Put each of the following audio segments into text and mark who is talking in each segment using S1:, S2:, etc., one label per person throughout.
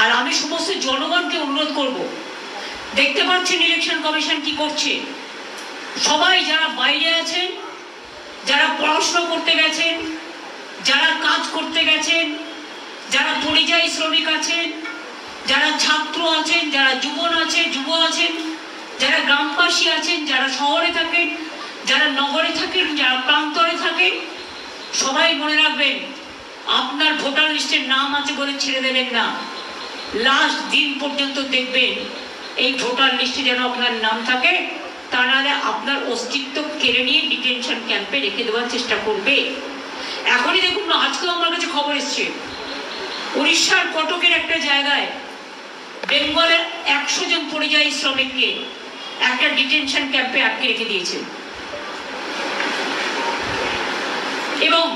S1: আর আমি সমস্ত জনগণকে অনুরোধ করব, দেখতে পাচ্ছেন ইলেকশন কমিশন কি করছে। সবাই যারা বাইরে আছেন, যারা পড়াশোনা করতে গেছেন, যারা কাজ করতে গেছেন, যারা পরিযায়ী শ্রমিক আছেন, যারা ছাত্র আছেন, যারা যুব আছেন, যারা গ্রামবাসী আছেন, যারা শহরে থাকেন, যারা নগরে থাকেন, যারা প্রান্তরে থাকেন, সবাই মনে রাখবেন আপনার ভোটার লিস্টের নাম আছে বলে ছেড়ে দেবেন না। লাস্ট দিন পর্যন্ত দেখবেন এই ভোটার লিস্টে যেন আপনার নাম থাকে, তা নাহলে আপনার অস্তিত্ব কেড়ে নিয়ে ডিটেনশন ক্যাম্পে রেখে দেওয়ার চেষ্টা করবে। এখনই দেখুন না, আজকেও আমার কাছে খবর এসছে উড়িষ্যার কটকের একটা জায়গায় বেঙ্গলের 100 জন পরিযায়ী শ্রমিককে একটা ডিটেনশন ক্যাম্পে আটকে রেখে দিয়েছে। এবং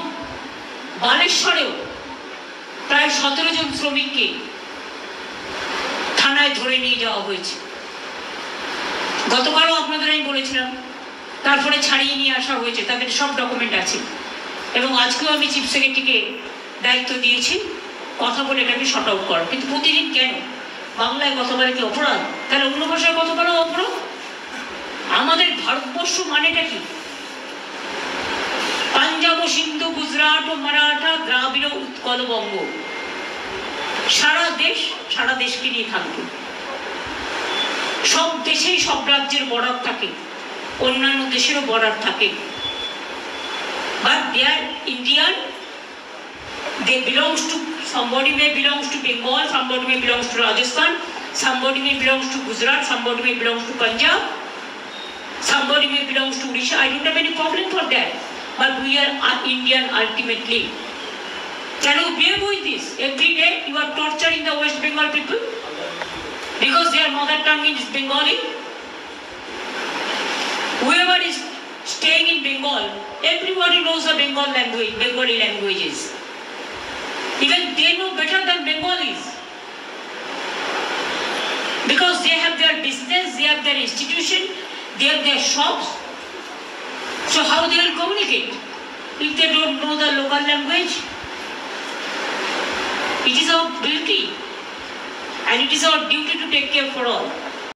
S1: বালেশ্বরেও প্রায় 17 জন শ্রমিককে থানায় ধরে নিয়ে যাওয়া হয়েছে। গতকালও আপনাদের আমি বলেছিলাম, তারপরে ছাড়িয়ে নিয়ে আসা হয়েছে, তাদের সব ডকুমেন্ট আছে। এবং আজকেও আমি চিফ সেক্রেটারিকে দায়িত্ব দিয়েছি কথা বলে এটাকে শর্ট আউট করা। কিন্তু প্রতিদিন কেন বাংলায় কথা বলে কি অপরাধ? তাহলে অন্য ভাষায় কথা বলা অপরাধ? আমাদের ভারতবর্ষ মানেটা কি? পাঞ্জাব, সিন্ধু, গুজরাট ও মারাঠা, দ্রাবিড়, উৎকল, বঙ্গ, সারা দেশকে নিয়ে থাকবে। সব দেশেই সব রাজ্যের বর্ডার থাকে, অন্যান্য দেশেরও বর্ডার থাকে। But they are Indian. They belongs to, somebody may belongs to Bengal, somebody may belongs to Rajasthan, somebody may belongs to Gujarat, somebody may belongs to Punjab, somebody may belongs to Odisha. I don't have any problem for that. But we are Indian ultimately. Can you bear with this? Every day you are torturing the West Bengal people because their mother tongue is Bengali. Whoever is staying in Bengal, everybody knows the Bengali languages. Even they know better than Bengalis. Because they have their business, they have their institution, they have their shops. So how they will communicate if they don't know the local language? It is our duty and it is our duty to take care for all.